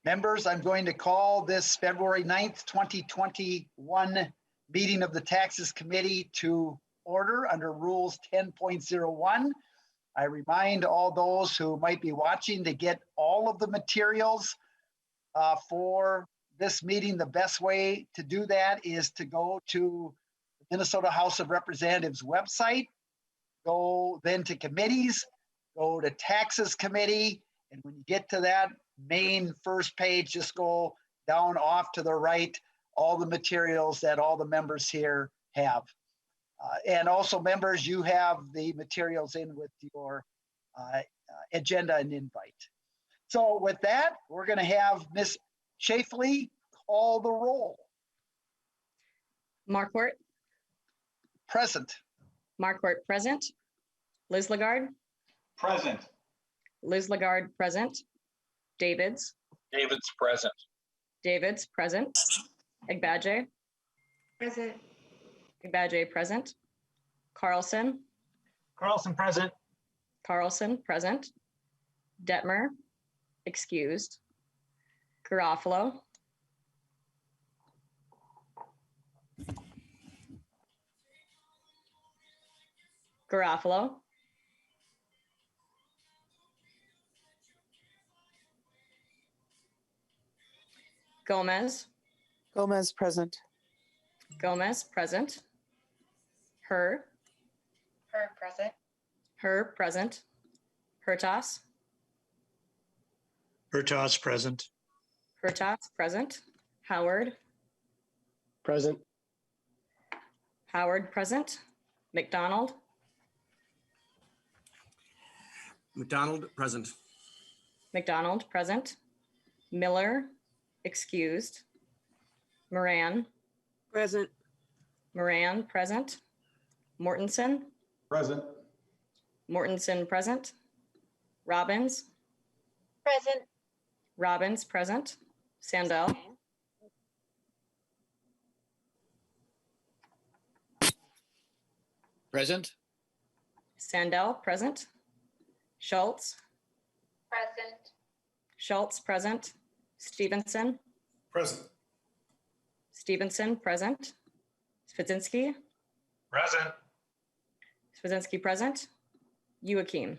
Members, I'm going to call this February 9th, 2021 meeting of the Taxes Committee to order under Rules 10.01. I remind all those who might be watching to get all of the materials for this meeting. The best way to do that is to go to the Minnesota House of Representatives website, go then to committees, go to Taxes Committee, and when you get to that main first page, just go down off to the right, all the materials that all the members here have. And also members, you have the materials in with your agenda and invite. So with that, we're gonna have Ms. Shafley call the roll. Marquart. Present. Marquart present. Liz Lagarde. Present. Liz Lagarde present. Davids. David's present. Davids present. Agbaje. Present. Agbaje present. Carlson. Carlson present. Carlson present. Detmer excused. Garofalo. Garofalo. Gomez. Gomez present. Gomez present. Her. Her present. Her present. Hertas. Hertas present. Hertas present. Howard. Present. Howard present. McDonald. McDonald present. McDonald present. Miller excused. Moran. Present. Moran present. Mortensen. Present. Mortensen present. Robbins. Present. Robbins present. Sandell. Present. Sandell present. Schultz. Present. Schultz present. Stevenson. Present. Stevenson present. Spudzinski. Present. Spudzinski present. Youakim.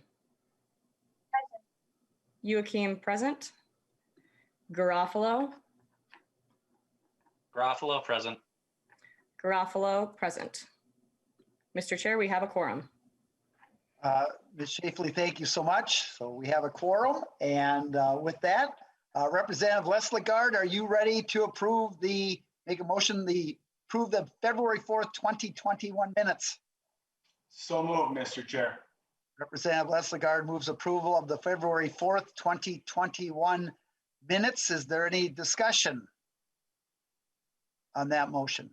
Present. Youakim present. Garofalo. Garofalo present. Garofalo present. Mr. Chair, we have a quorum. Ms. Shafley, thank you so much. So we have a quorum, and with that, Representative Les Lagarde, are you ready to approve make a motion, approve the February 4th, 2021 minutes? So moved, Mr. Chair. Representative Les Lagarde moves approval of the February 4th, 2021 minutes. Is there any discussion on that motion?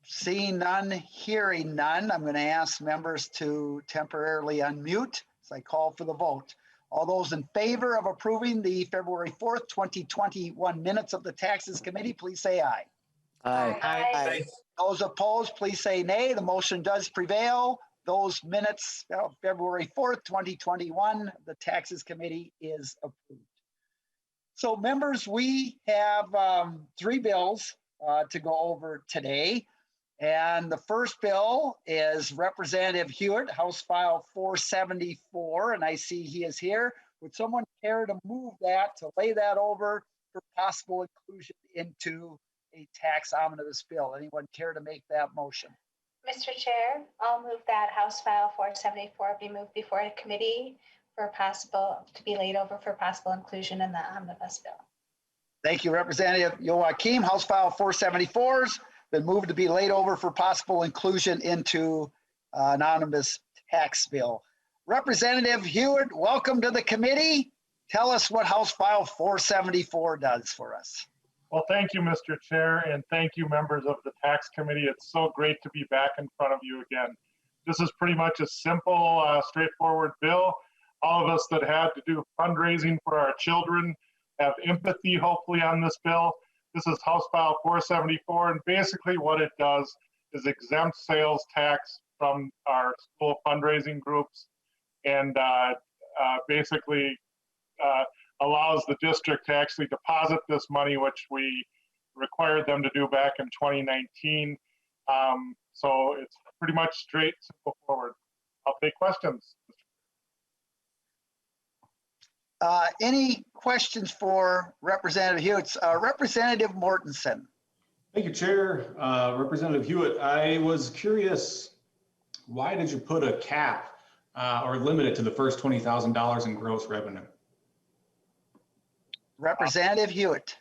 Seeing none, hearing none, I'm going to ask members to temporarily unmute as I call for the vote. All those in favor of approving the February 4th, 2021 minutes of the Taxes Committee, please say aye. Aye. Aye. Those opposed, please say nay. The motion does prevail. Those minutes of February 4th, 2021, the Taxes Committee is approved. So members, we have 3 bills to go over today. And the first bill is Representative Huot, House File 474, and I see he is here. Would someone care to move that, to lay that over for possible inclusion into a tax omnibus bill? Anyone care to make that motion? Mr. Chair, I'll move that House File 474 be moved before a committee to be laid over for possible inclusion in the omnibus bill. Thank you, Representative Youakim. House File 474's been moved to be laid over for possible inclusion into an omnibus tax bill. Representative Huot, welcome to the committee. Tell us what House File 474 does for us. Well, thank you, Mr. Chair, and thank you, members of the Tax Committee. It's so great to be back in front of you again. This is pretty much a simple, straightforward bill. All of us that had to do fundraising for our children have empathy, hopefully, on this bill. This is House File 474, and basically what it does is exempt sales tax from our school fundraising groups. and basically allows the district to actually deposit this money, which we required them to do back in 2019. So it's pretty much straight, simple forward. I'll take questions. Any questions for Representative Hewitt? Representative Mortensen. Thank you, Chair. Representative Hewitt, I was curious, why did you put a cap or limit it to the first $20,000 in gross revenue? Representative Hewitt.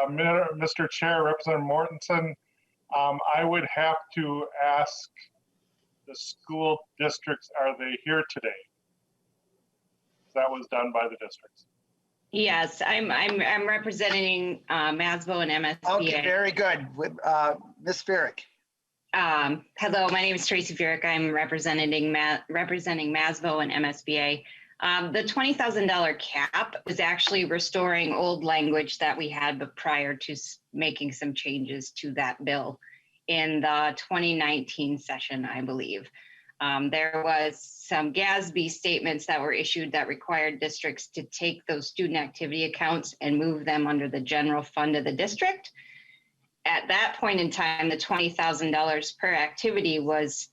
Mr. Chair, Representative Mortensen, I would have to ask the school districts, are they here today? That was done by the districts. Yes, I'm representing MASBO and MSBA. Okay, very good. Ms. Farrick. Hello, my name is Tracy Farrick. I'm representing MASBO and MSBA. The $20,000 cap was actually restoring old language that we had but prior to making some changes to that bill in the 2019 session, I believe. There was some GASB statements that were issued that required districts to take those student activity accounts and move them under the general fund of the district. At that point in time, the $20,000 per activity was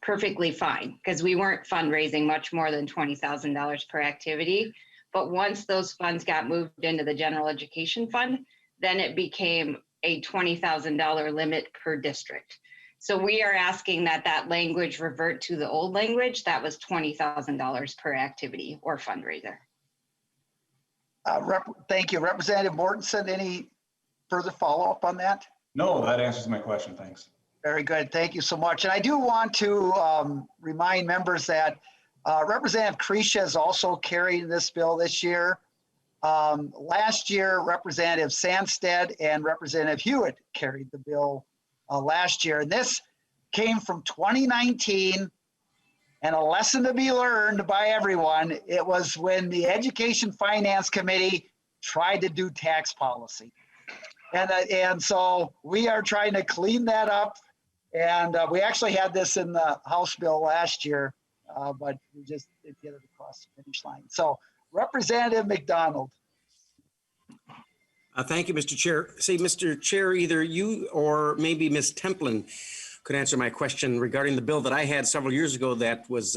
perfectly fine because we weren't fundraising much more than $20,000 per activity. But once those funds got moved into the general education fund, then it became a $20,000 limit per district. So we are asking that that language revert to the old language that was $20,000 per activity or fundraiser. Thank you. Representative Mortensen, any further follow-up on that? No, that answers my question. Thanks. Very good. Thank you so much. And I do want to remind members that Representative Kresha is also carrying this bill this year. Last year, Representative Sandstead and Representative Hewitt carried the bill last year. And this came from 2019, and a lesson to be learned by everyone. It was when the Education Finance Committee tried to do tax policy. And so we are trying to clean that up. And we actually had this in the House bill last year, but we just didn't get it across the finish line. So Representative McDonald. Thank you, Mr. Chair. See, Mr. Chair, either you or maybe Ms. Templin could answer my question regarding the bill that I had several years ago that was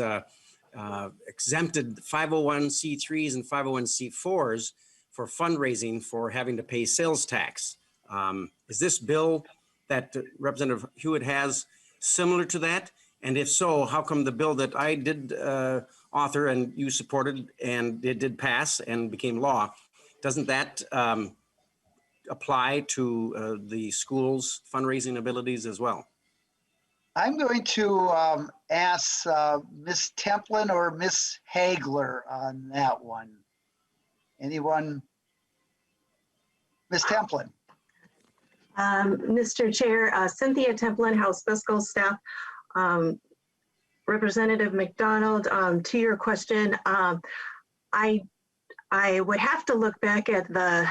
exempted 501c3s and 501c4s for fundraising for having to pay sales tax. Is this bill that Representative Hewitt has similar to that? And if so, how come the bill that I did author and you supported and it did pass and became law, doesn't that apply to the school's fundraising abilities as well? I'm going to ask Ms. Templin or Ms. Hagler on that one. Anyone? Ms. Templin. Mr. Chair, Cynthia Templin, House Fiscal Staff. Representative McDonald, to your question, I would have to look back at the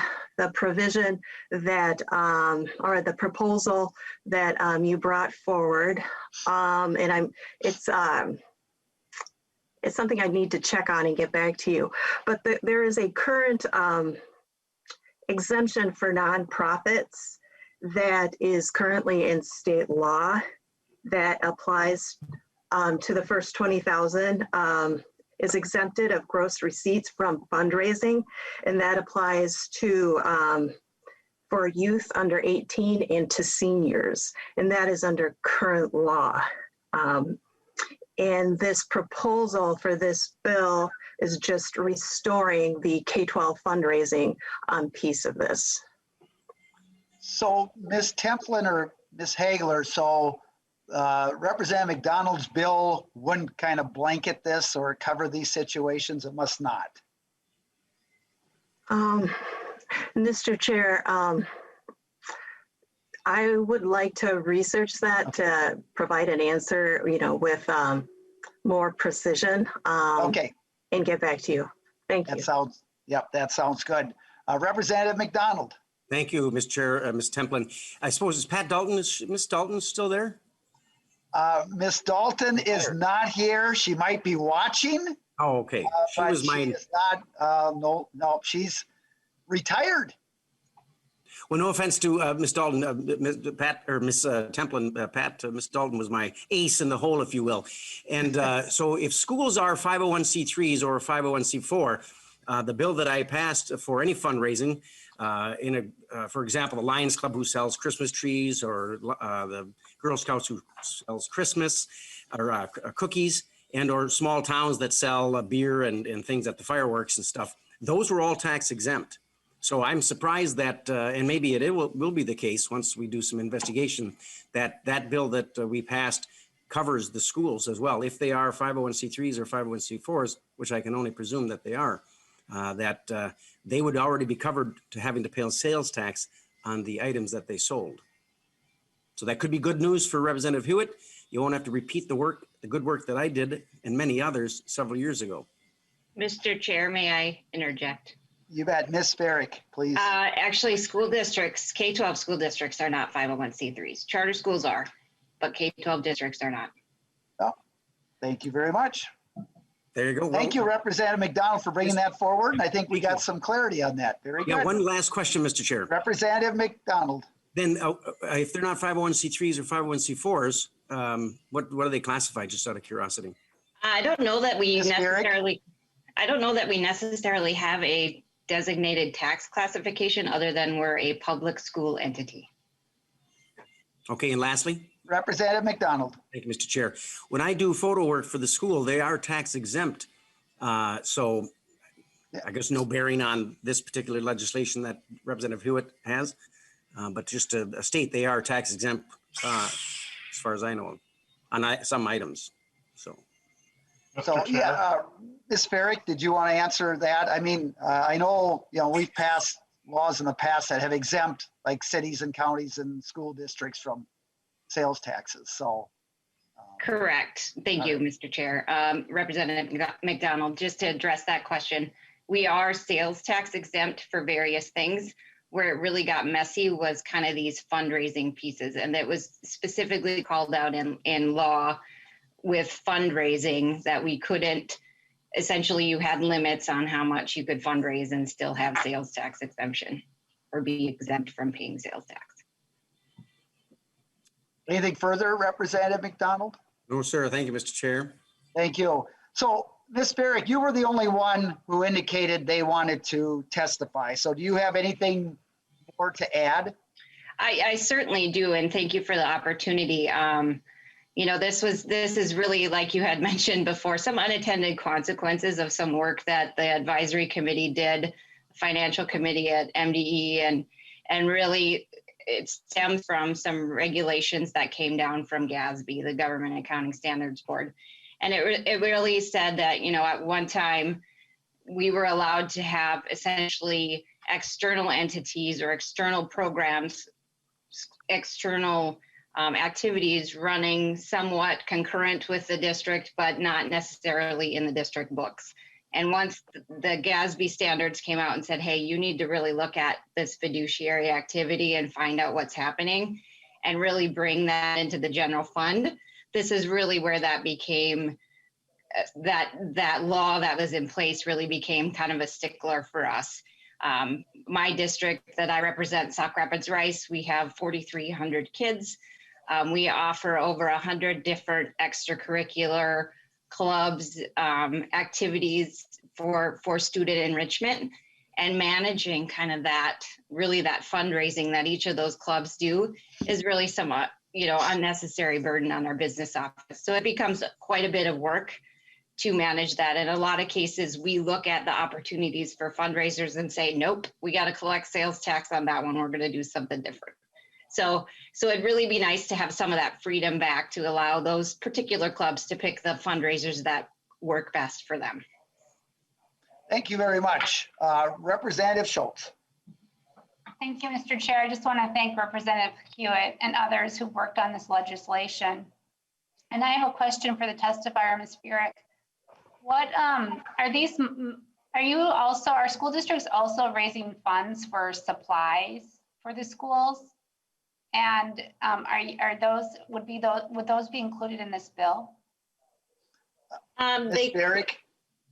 provision that, or the proposal that you brought forward, and it's something I need to check on and get back to you. But there is a current exemption for nonprofits that is currently in state law that applies to the first 20,000. Is exempted of gross receipts from fundraising, and that applies to for youth under 18 and to seniors, and that is under current law. And this proposal for this bill is just restoring the K-12 fundraising piece of this. So Ms. Templin or Ms. Hagler, so Representative McDonald's bill wouldn't kind of blanket this or cover these situations? It must not. Mr. Chair, I would like to research that to provide an answer, with more precision. Okay. And get back to you. Thank you. That sounds good. Representative McDonald. Thank you, Mr. Chair, Ms. Templin. I suppose is Pat Dalton, is Ms. Dalton still there? Ms. Dalton is not here. She might be watching, Oh, okay. She but was she my, is not, no, she's retired. well, no offense to Miss Dalton, Ms. Pat, or Miss Templin, Pat, Miss Dalton was my ace in the hole, if you will. And so if schools are 501c3s or 501c4, the bill that I passed for any fundraising, for example, the Lions Club who sells Christmas trees, or the Girl Scouts who sells Christmas or cookies, and or small towns that sell beer and things at the fireworks and stuff, those were all tax exempt. So I'm surprised that, and maybe it will be the case once we do some investigation, that that bill that we passed covers the schools as well. If they are 501c3s or 501c4s, which I can only presume that they are, that they would already be covered to having to pay sales tax on the items that they sold. So that could be good news for Representative Hewitt. You won't have to repeat the good work that I did and many others several years ago. Mr. Chair, may I interject? You bet. Ms. Farrick, please. Actually, school districts, K-12 school districts are not 501c3s. Charter schools are, but K-12 districts are not. Oh, thank you very much. There you go. Thank you, Representative McDonald, for bringing that forward. I think we got some clarity on that. Very Yeah, good. one last question, Mr. Chair. Representative McDonald. Then if they're not 501c3s or 501c4s, what are they classified, just out of curiosity? I don't know that we Ms. Farrick? necessarily have a designated tax classification other than we're a public school entity. Okay, and lastly? Representative McDonald. Thank you, Mr. Chair. When I do photo work for the school, they are tax exempt. So I guess no bearing on this particular legislation that Representative Hewitt has, but just to state they are tax exempt as far as I know on some items. So. So, yeah, Ms. Farrick, did you want to answer that? I mean, I know, we've passed laws in the past that have exempt like cities and counties and school districts from sales taxes. So. Correct. Thank you, Mr. Chair. Representative McDonald, just to address that question, we are sales tax exempt for various things. Where it really got messy was kind of these fundraising pieces, and that was specifically called out in law with fundraising that we couldn't, essentially you had limits on how much you could fundraise and still have sales tax exemption or be exempt from paying sales tax. Anything further, Representative McDonald? No, sir. Thank you, Mr. Chair. Thank you. So, Ms. Farrick, you were the only one who indicated they wanted to testify. So do you have anything more to add? I certainly do, and thank you for the opportunity. This is really, like you had mentioned before, some unintended consequences of some work that the advisory committee did, financial committee at MDE, and really it stems from some regulations that came down from GASB, the Government Accounting Standards Board. And it really said that, at one time we were allowed to have essentially external entities or external programs, external activities running somewhat concurrent with the district, but not necessarily in the district books. And once the GASB standards came out and said, hey, you need to really look at this fiduciary activity and find out what's happening and really bring that into the general fund, this is really where that became, that law that was in place really became kind of a stickler for us. My district that I represent, Sauk Rapids Rice, we have 4,300 kids. We offer over 100 different extracurricular clubs, activities for student enrichment, and managing kind of that fundraising that each of those clubs do is really somewhat, unnecessary burden on our business office. So it becomes quite a bit of work to manage that. In a lot of cases, we look at the opportunities for fundraisers and say, nope, we got to collect sales tax on that one. We're going to do something different. So it'd really be nice to have some of that freedom back to allow those particular clubs to pick the fundraisers that work best for them. Thank you very much. Representative Schultz. Thank you, Mr. Chair. I just want to thank Representative Hewitt and others who worked on this legislation. And I have a question for the testifier, Ms. Burek. What are school districts also raising funds for supplies for the schools? And would those be included in this bill? Ms. Barrick?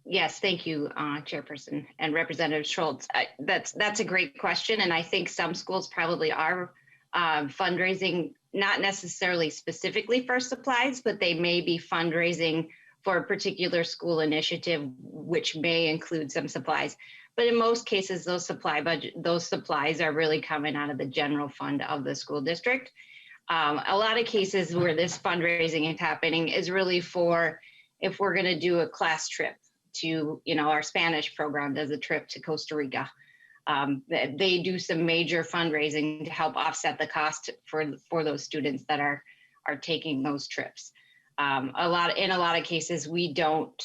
Yes, thank you, Chairperson and Representative Schultz. That's a great question, and I think some schools probably are fundraising, not necessarily specifically for supplies, but they may be fundraising for a particular school initiative, which may include some supplies. But in most cases, those supplies are really coming out of the general fund of the school district. A lot of cases where this fundraising is happening is really for if we're going to do a class trip to, our Spanish program does a trip to Costa Rica. They do some major fundraising to help offset the cost for those students that are taking those trips. In a lot of cases, we don't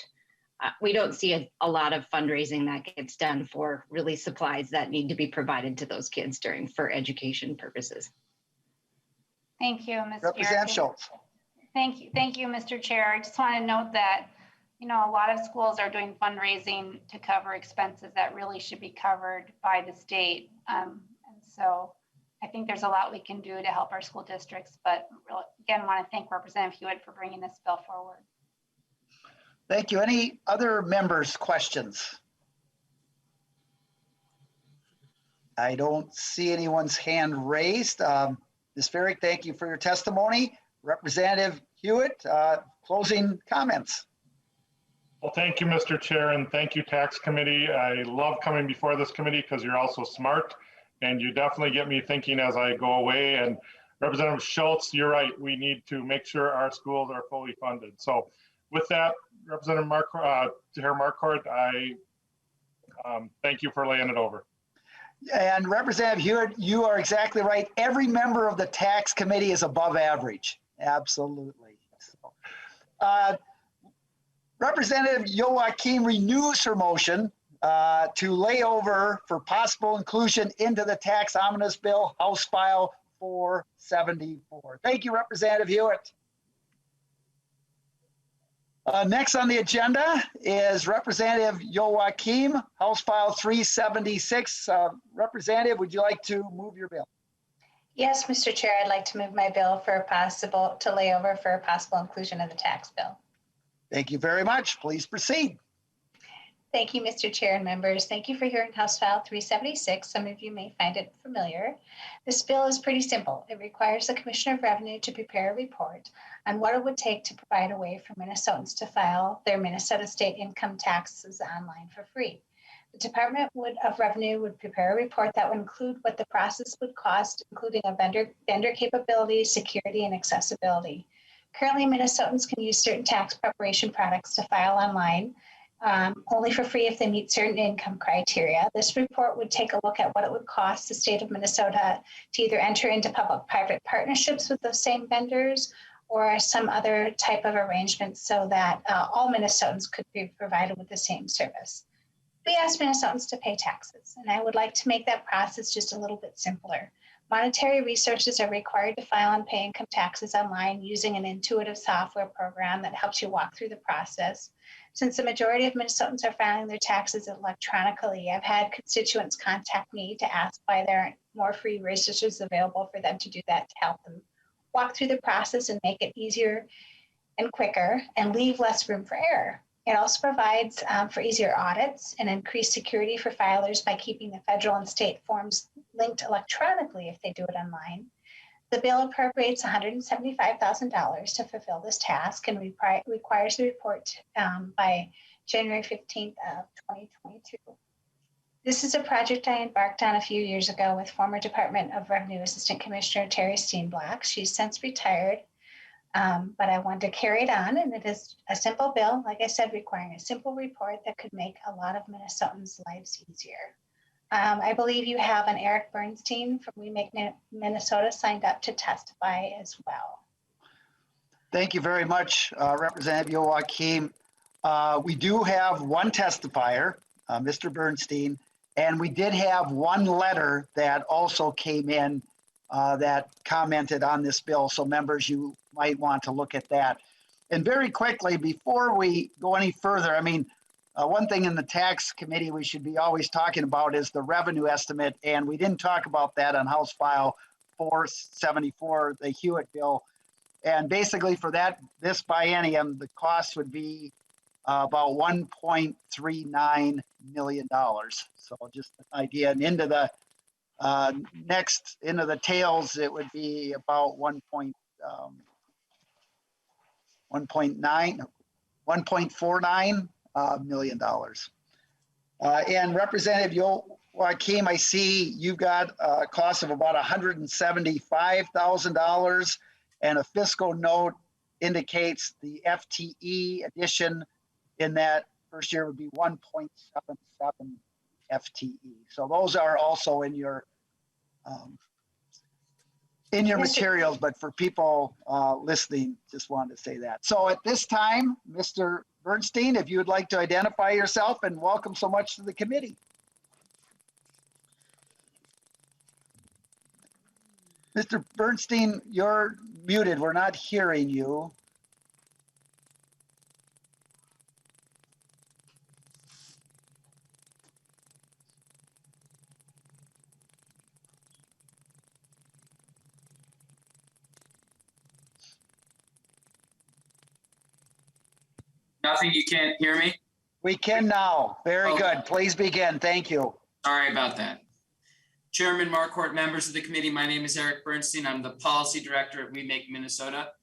see a lot of fundraising that gets done for really supplies that need to be provided to those kids for education purposes. Thank you, Ms. Representative Schultz. Thank you, Mr. Chair. I just want to note that, a lot of schools are doing fundraising to cover expenses that really should be covered by the state. And so I think there's a lot we can do to help our school districts, but again, want to thank Representative Huot for bringing this bill forward. Thank you. Any other members' questions? I don't see anyone's hand raised. Ms. Farrick, thank you for your testimony. Representative Huot, closing comments. Well, thank you, Mr. Chair, and thank you, Tax Committee. I love coming before this committee because you're also smart, and you definitely get me thinking as I go away. And Representative Schultz, you're right. We need to make sure our schools are fully funded. So with that, Representative Marquart, I thank you for laying it over. And Representative Huot, you are exactly right. Every member of the Tax Committee is above average. Absolutely. So, Representative Youakim renews her motion to lay over for possible inclusion into the tax omnibus bill, House File 474. Thank you, Representative Huot. Next on the agenda is Representative Youakim, House File 376. Representative, would you like to move your bill? Yes, Mr. Chair, I'd like to move my bill to lay over for possible inclusion in the tax bill. Thank you very much. Please proceed. Thank you, Mr. Chair and members. Thank you for hearing House File 376. Some of you may find it familiar. This bill is pretty simple. It requires the Commissioner of Revenue to prepare a report on what it would take to provide a way for Minnesotans to file their Minnesota state income taxes online for free. The Department of Revenue would prepare a report that would include what the process would cost, including a vendor capability, security, and accessibility. Currently, Minnesotans can use certain tax preparation products to file online, only for free if they meet certain income criteria. This report would take a look at what it would cost the state of Minnesota to either enter into public-private partnerships with those same vendors or some other type of arrangement so that all Minnesotans could be provided with the same service. We ask Minnesotans to pay taxes, and I would like to make that process just a little bit simpler. Monetary resources are required to file and pay income taxes online using an intuitive software program that helps you walk through the process. Since the majority of Minnesotans are filing their taxes electronically, I've had constituents contact me to ask why there aren't more free resources available for them to do that to help them walk through the process and make it easier and quicker and leave less room for error. It also provides for easier audits and increased security for filers by keeping the federal and state forms linked electronically if they do it online. The bill appropriates $175,000 to fulfill this task and requires the report by January 15th of 2022. This is a project I embarked on a few years ago with former Department of Revenue Assistant Commissioner Terry Steenblack. She's since retired. But I wanted to carry it on, and it is a simple bill, like I said, requiring a simple report that could make a lot of Minnesotans' lives easier. I believe you have an Eric Bernstein from We Make Minnesota signed up to testify as well. Thank you very much, Representative Youakim. We do have one testifier, Mr. Bernstein, and we did have one letter that also came in that commented on this bill. So members, you might want to look at that. And very quickly, before we go any further, I mean, one thing in the tax committee we should be always talking about is the revenue estimate. And we didn't talk about that on House File 474, the Huot bill. And basically for this biennium, the cost would be about $1.39 million. So just an idea. And into the into the tails, it would be about $1.49 million. And Representative Youakim, I see you've got a cost of about $175,000, and a fiscal note indicates the FTE addition in that first year would be 1.77 FTE. So those are also in your materials, but for people listening, just wanted to say that. So at this time, Mr. Bernstein, if you would like to identify yourself, and welcome so much to the committee. Mr. Bernstein, you're muted. We're not hearing you. Nothing, you can't hear me? We can now. Very good. Please begin. Thank you. Sorry about that. Chairman Marquart, members of the committee, my name is Eric Bernstein. I'm the policy director at We Make Minnesota.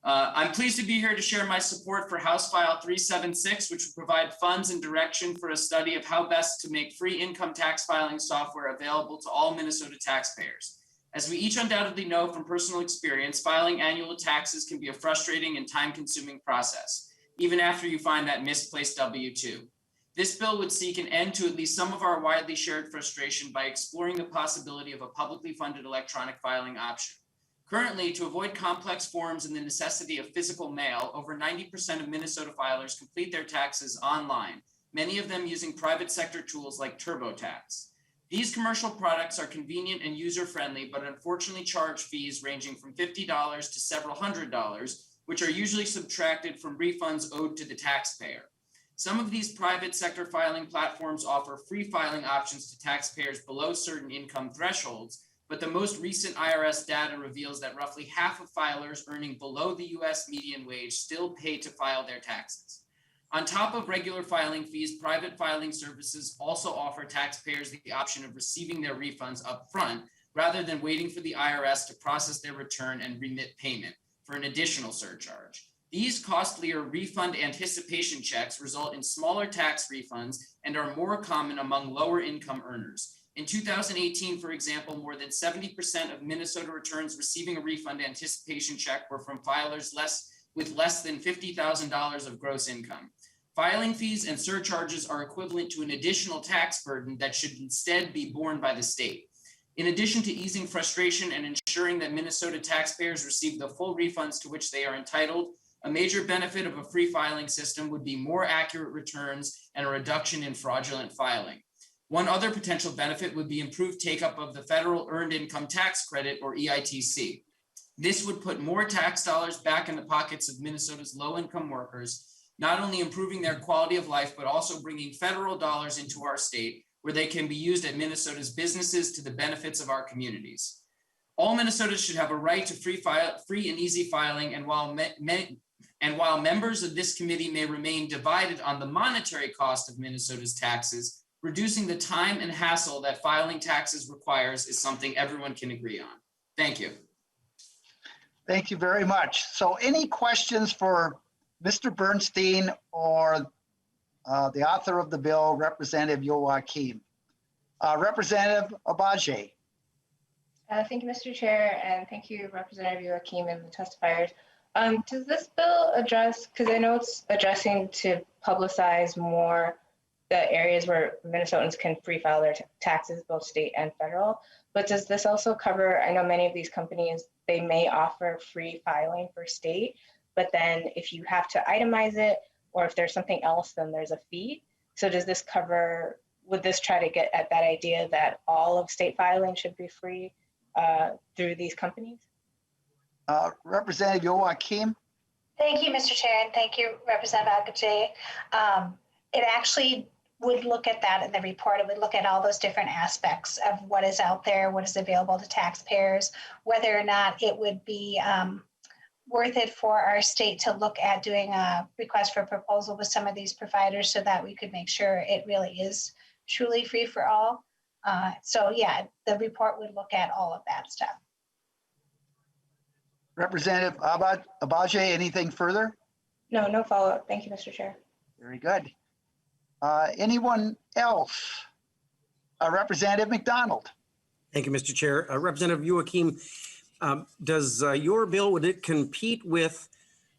I'm pleased to be here to share my support for House File 376, which will provide funds and direction for a study of how best to make free income tax filing software available to all Minnesota taxpayers. As we each undoubtedly know from personal experience, filing annual taxes can be a frustrating and time-consuming process, even after you find that misplaced W-2. This bill would seek an end to at least some of our widely shared frustration by exploring the possibility of a publicly funded electronic filing option. Currently, to avoid complex forms and the necessity of physical mail, over 90% of Minnesota filers complete their taxes online, many of them using private sector tools like TurboTax. These commercial products are convenient and user-friendly, but unfortunately charge fees ranging from $50 to several $100s, which are usually subtracted from refunds owed to the taxpayer. Some of these private sector filing platforms offer free filing options to taxpayers below certain income thresholds, but the most recent IRS data reveals that roughly half of filers earning below the US median wage still pay to file their taxes. On top of regular filing fees, private filing services also offer taxpayers the option of receiving their refunds up front, rather than waiting for the IRS to process their return and remit payment for an additional surcharge. These costlier refund anticipation checks result in smaller tax refunds and are more common among lower income earners. In 2018, for example, more than 70% of Minnesota returns receiving a refund anticipation check were from filers with less than $50,000 of gross income. Filing fees and surcharges are equivalent to an additional tax burden that should instead be borne by the state. In addition to easing frustration and ensuring that Minnesota taxpayers receive the full refunds to which they are entitled, a major benefit of a free filing system would be more accurate returns and a reduction in fraudulent filing. One other potential benefit would be improved take-up of the Federal Earned Income Tax Credit, or EITC. This would put more tax dollars back in the pockets of Minnesota's low-income workers, not only improving their quality of life, but also bringing federal dollars into our state, where they can be used at Minnesota's businesses to the benefits of our communities. All Minnesotans should have a right to free and easy filing, and while members of this committee may remain divided on the monetary cost of Minnesota's taxes, reducing the time and hassle that filing taxes requires is something everyone can agree on. Thank you. Thank you very much. So any questions for Mr. Bernstein or the author of the bill, Representative Youakim? Representative Abaje. Thank you, Mr. Chair, and thank you, Representative Youakim and the testifiers. Does this bill address, because I know it's addressing to publicize more the areas where Minnesotans can free file their taxes, both state and federal, but does this also cover, I know many of these companies, they may offer free filing for state, but then if you have to itemize it, or if there's something else, then there's a fee. So does this cover, would this try to get at that idea that all of state filing should be free through these companies? Representative Youakim. Thank you, Mr. Chair, and thank you, Representative Agache. It actually would look at that in the report. It would look at all those different aspects of what is out there, what is available to taxpayers, whether or not it would be worth it for our state to look at doing a request for proposal with some of these providers so that we could make sure it really is truly free for all. So yeah, the report would look at all of that stuff. Representative Abaje, anything further? No, no follow-up. Thank you, Mr. Chair. Very good. Anyone else? Representative McDonald. Thank you, Mr. Chair. Representative Youakim, does your bill, would it compete with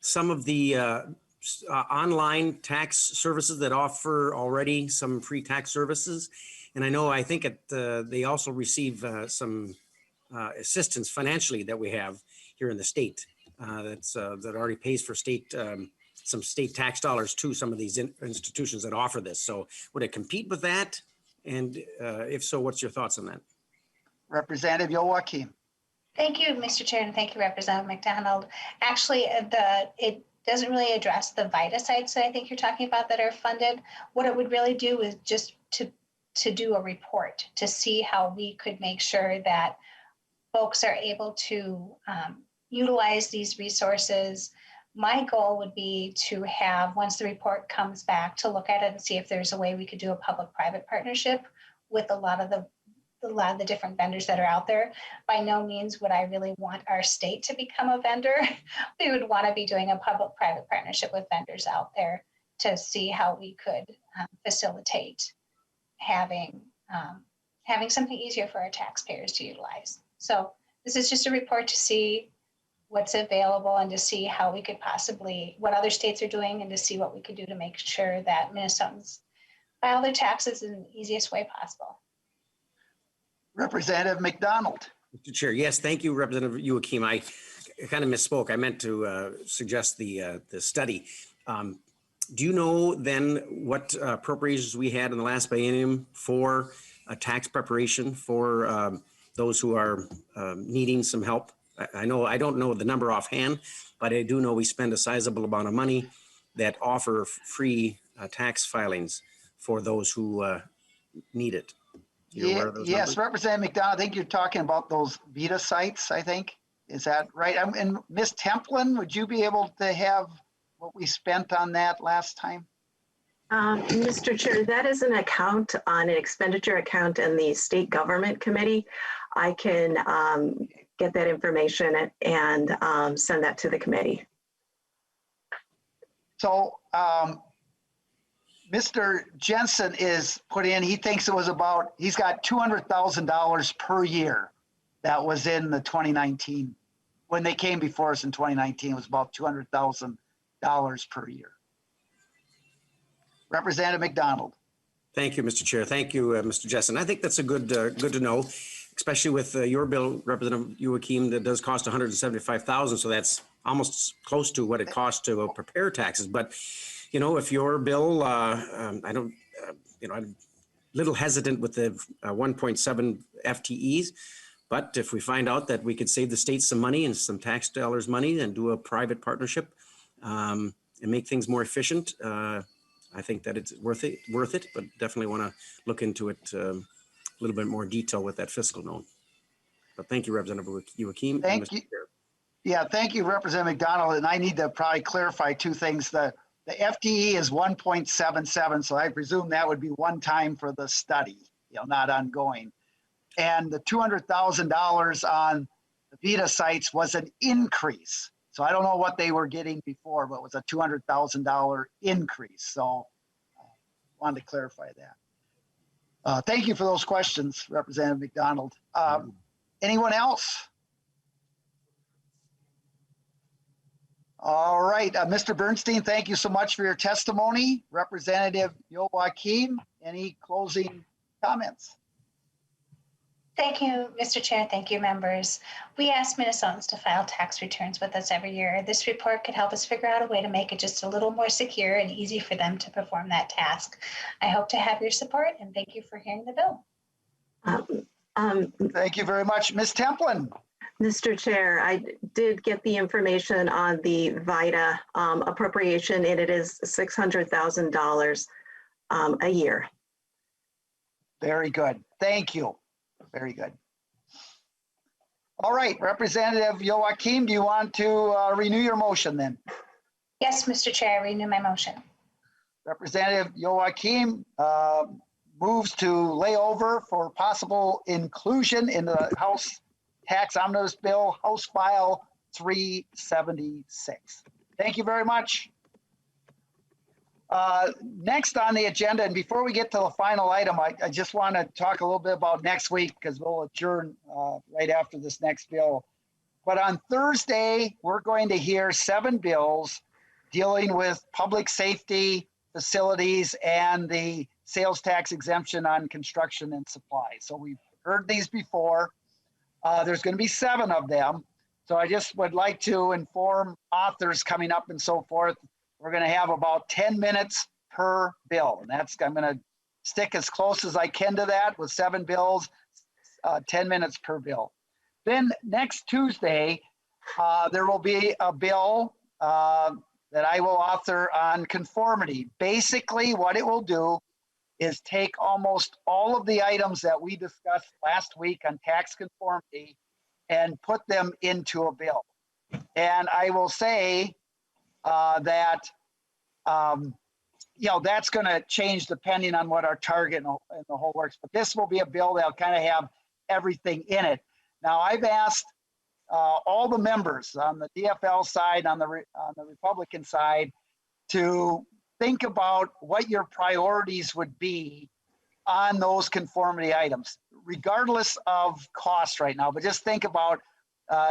some of the online tax services that offer already some free tax services? And I know, I think they also receive some assistance financially that we have here in the state that already pays for some state tax dollars to some of these institutions that offer this. So would it compete with that? And if so, what's your thoughts on that? Representative Youakim. Thank you, Mr. Chair, and thank you, Representative McDonald. Actually, it doesn't really address the VITA sites that I think you're talking about that are funded. What it would really do is just to do a report to see how we could make sure that folks are able to utilize these resources. My goal would be to have, once the report comes back, to look at it and see if there's a way we could do a public-private partnership with a lot of the different vendors that are out there. By no means would I really want our state to become a vendor. We would want to be doing a public-private partnership with vendors out there to see how we could facilitate having something easier for our taxpayers to utilize. So this is just a report to see what's available and to see how we could possibly, what other states are doing, and to see what we could do to make sure that Minnesotans file their taxes in the easiest way possible. Representative McDonald. Mr. Chair, yes, thank you, Representative Youakim. I kind of misspoke. I meant to suggest the study. Do you know then what appropriations we had in the last biennium for a tax preparation for those who are needing some help? I know I don't know the number offhand, but I do know we spend a sizable amount of money that offer free tax filings for those who need it. Yes, Representative McDonald, I think you're talking about those VITA sites, I think. Is that right? And Ms. Templin, would you be able to have what we spent on that last time? Mr. Chair, that is an account on an expenditure account in the State Government Committee. I can get that information and send that to the committee. So Mr. Jensen is put in, he thinks it was about, he's got $200,000 per year. That was in the 2019, when they came before us in 2019, it was about $200,000 per year. Representative McDonald. Thank you, Mr. Chair. Thank you, Mr. Jessen. I think that's a good to know, especially with your bill, Representative Youakim, that does cost $175,000. So that's almost close to what it costs to prepare taxes. But, you know, if your bill, I'm a little hesitant with the 1.7 FTEs. But if we find out that we could save the state some money and some tax dollars money and do a private partnership and make things more efficient, I think that it's worth it, but definitely want to look into it a little bit more detail with that fiscal note. But thank you, Representative Youakim. Thank you. Yeah, thank you, Representative McDonald. And I need to probably clarify two things. The FTE is 1.77, so I presume that would be one time for the study, not ongoing. And the $200,000 on the VITA sites was an increase. So I don't know what they were getting before, but it was a $200,000 increase. So I wanted to clarify that. Thank you for those questions, Representative McDonald. Anyone else? All right, Mr. Bernstein, thank you so much for your testimony. Representative Youakim, any closing comments? Thank you, Mr. Chair. Thank you, members. We ask Minnesotans to file tax returns with us every year. This report could help us figure out a way to make it just a little more secure and easy for them to perform that task. I hope to have your support, and thank you for hearing the bill. Thank you very much. Ms. Templin. Mr. Chair, I did get the information on the VITA appropriation, and it is $600,000. a year. Very good. Thank you. Very good. All right, Representative Youakim, do you want to renew your motion then? Yes, Mr. Chair, I renew my motion. Representative Youakim moves to lay over for possible inclusion in the House Tax Omnibus Bill, House File 376. Thank you very much. Next on the agenda, and before we get to the final item, I just want to talk a little bit about next week because we'll adjourn right after this next bill. But on Thursday, we're going to hear 7 bills dealing with public safety, facilities, and the sales tax exemption on construction and supply. So we've heard these before. There's going to be 7 of them. So I just would like to inform authors coming up and so forth. We're going to have about 10 minutes per bill. And I'm going to stick as close as I can to that with 7 bills, 10 minutes per bill. Then next Tuesday, there will be a bill that I will author on conformity. Basically, what it will do is take almost all of the items that we discussed last week on tax conformity and put them into a bill. And I will say that, that's going to change depending on what our target and the whole works. But this will be a bill that'll kind of have everything in it. Now, I've asked all the members on the DFL side, on the Republican side, to think about what your priorities would be on those conformity items, regardless of cost right now. But just think about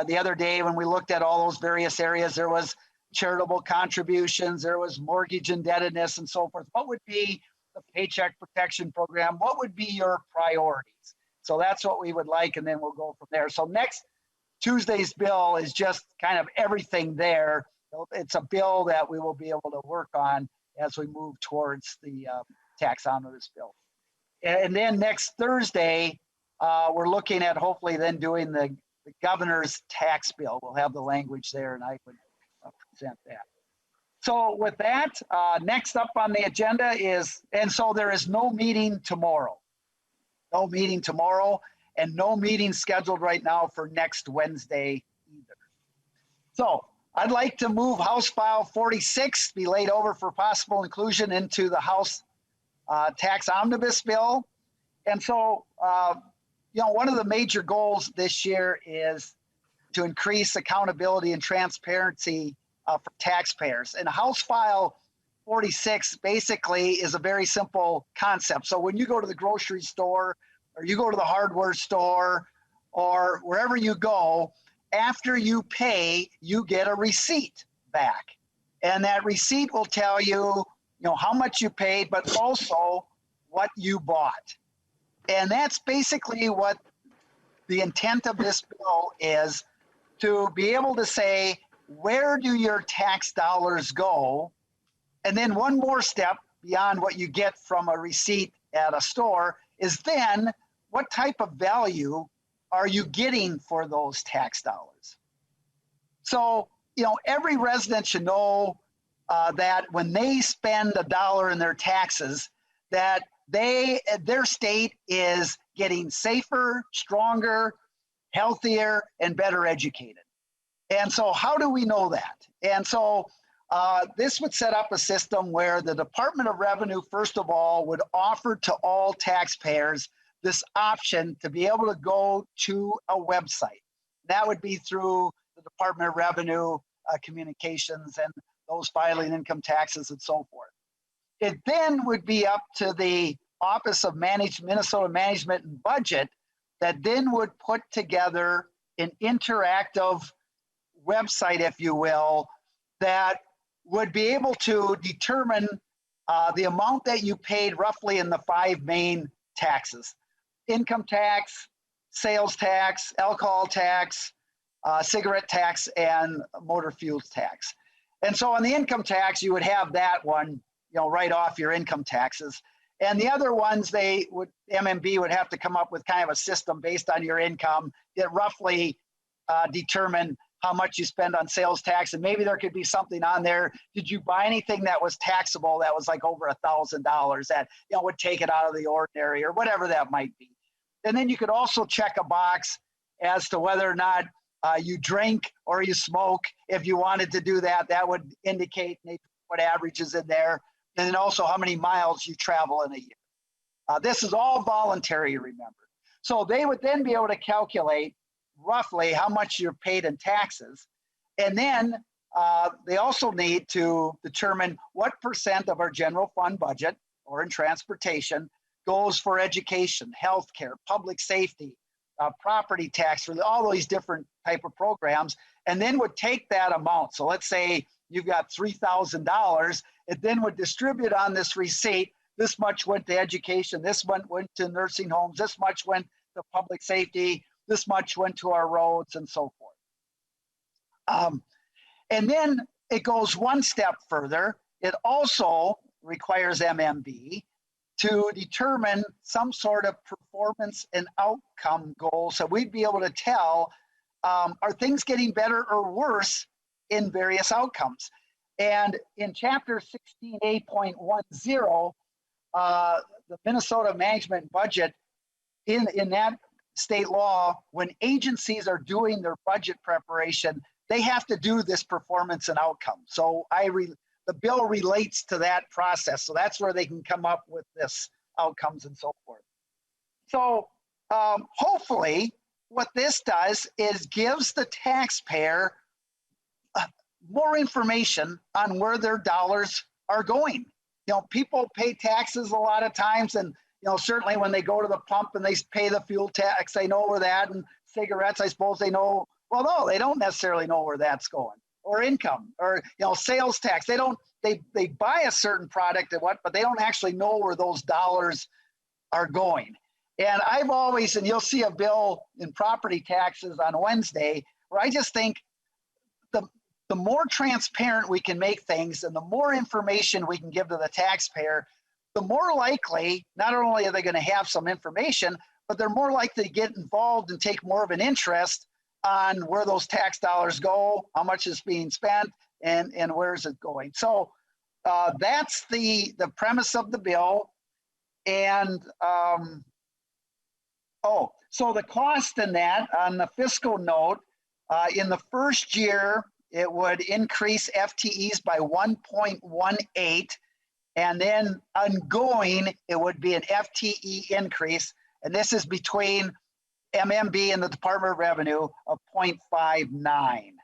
the other day when we looked at all those various areas, there was charitable contributions, there was mortgage indebtedness and so forth. What would be the Paycheck Protection Program? What would be your priorities? So that's what we would like, and then we'll go from there. So next Tuesday's bill is just kind of everything there. It's a bill that we will be able to work on as we move towards the tax omnibus bill. And then next Thursday, we're looking at hopefully then doing the governor's tax bill. We'll have the language there, and I would present that. So with that, next up on the agenda is, and so there is no meeting tomorrow. No meeting tomorrow, and no meeting scheduled right now for next Wednesday either. So I'd like to move House File 46, be laid over for possible inclusion into the House Tax Omnibus Bill. And so, one of the major goals this year is to increase accountability and transparency for taxpayers. And House File 46 basically is a very simple concept. So when you go to the grocery store or you go to the hardware store or wherever you go, after you pay, you get a receipt back. And that receipt will tell you, how much you paid, but also what you bought. And that's basically what the intent of this bill is, to be able to say, where do your tax dollars go? And then one more step beyond what you get from a receipt at a store is then what type of value are you getting for those tax dollars? So, every resident should know that when they spend $1 in their taxes, that their state is getting safer, stronger, healthier, and better educated. And so how do we know that? And so this would set up a system where the Department of Revenue, first of all, would offer to all taxpayers this option to be able to go to a website. That would be through the Department of Revenue communications and those filing income taxes and so forth. It then would be up to the Office of Minnesota Management and Budget that then would put together an interactive website, if you will, that would be able to determine the amount that you paid roughly in the 5 main taxes: income tax, sales tax, alcohol tax, cigarette tax, and motor fuels tax. And so on the income tax, you would have that one, right off your income taxes. And the other ones, MMB would have to come up with kind of a system based on your income that roughly determine how much you spend on sales tax, and maybe there could be something on there. Did you buy anything that was taxable that was like over $1,000 that would take it out of the ordinary or whatever that might be? And then you could also check a box as to whether or not you drink or you smoke. If you wanted to do that, that would indicate what average is in there, and then also how many miles you travel in a year. This is all voluntary, remember. So they would then be able to calculate roughly how much you're paid in taxes. And then they also need to determine what % of our general fund budget or in transportation goes for education, healthcare, public safety, property tax, for all these different type of programs, and then would take that amount. So let's say you've got $3,000, it then would distribute on this receipt. This much went to education, this one went to nursing homes, this much went to public safety, this much went to our roads, and so forth. And then it goes one step further. It also requires MMB to determine some sort of performance and outcome goal. So we'd be able to tell, are things getting better or worse in various outcomes? And in chapter 16A.10, the Minnesota management budget, in that state law, when agencies are doing their budget preparation, they have to do this performance and outcome. So the bill relates to that process. So that's where they can come up with this outcomes and so forth. So hopefully what this does is gives the taxpayer more information on where their dollars are going. People pay taxes a lot of times, and certainly when they go to the pump and they pay the fuel tax, they know where that, and cigarettes, I suppose they know. Well, no, they don't necessarily know where that's going, or income, or sales tax. They buy a certain product but they don't actually know where those dollars are going. And I've always, and you'll see a bill in property taxes on Wednesday, where I just think the more transparent we can make things and the more information we can give to the taxpayer, the more likely, not only are they going to have some information, but they're more likely to get involved and take more of an interest on where those tax dollars go, how much is being spent, and where is it going. So that's the premise of the bill. And so the cost in that, on the fiscal note, in the first year, it would increase FTEs by 1.18, and then ongoing, it would be an FTE increase, and this is between MMB and the Department of Revenue of 0.59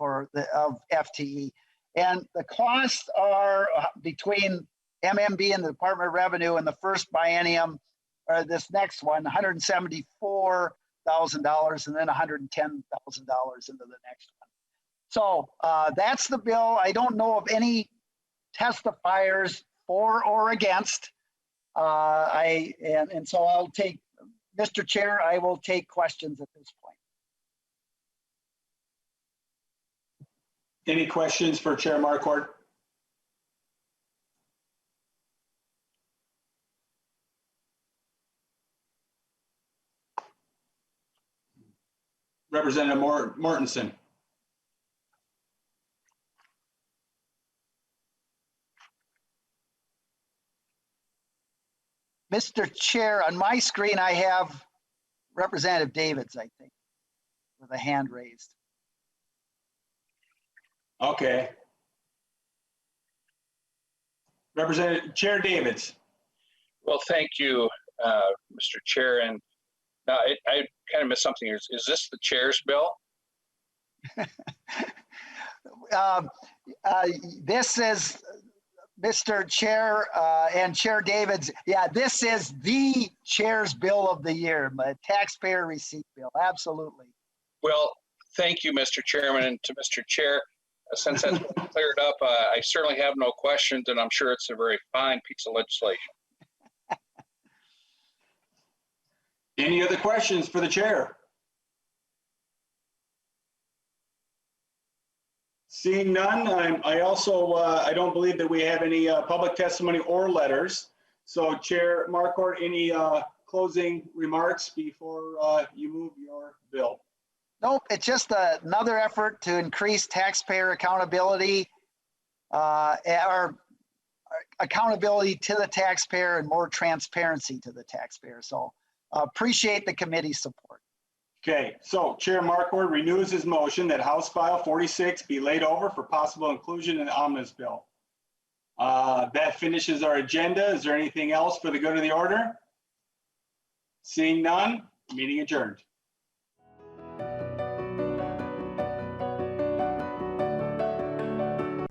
of FTE. And the costs are between MMB and the Department of Revenue in the first biennium, or this next one, $174,000, and then $110,000 into the next one. So that's the bill. I don't know of any testifiers for or against. And so I'll take, Mr. Chair, I will take questions at this point. Any questions for Chair Marquart? Representative Mortensen. Mr. Chair, on my screen, I have Representative Davids, I think, with a hand raised. Okay. Representative Chair Davids. Well, thank you, Mr. Chair. And now I kind of missed something here. Is this the chair's bill? This is Mr. Chair and Chair Davids. Yeah, this is the chair's bill of the year, the taxpayer receipt bill. Absolutely. Well, thank you, Mr. Chairman, and to Mr. Chair. Since that's been cleared up, I certainly have no questions, and I'm sure it's a very fine piece of legislation. Any other questions for the chair? Seeing none, I also I don't believe that we have any public testimony or letters. So Chair Marquart, any closing remarks before you move your bill? Nope, it's just another effort to increase taxpayer accountability or accountability to the taxpayer and more transparency to the taxpayer. So appreciate the committee's support. Okay, so Chair Marquardt renews his motion that House File 46 be laid over for possible inclusion in the omnibus bill. That finishes our agenda. Is there anything else for the good of the order? Seeing none, meeting adjourned.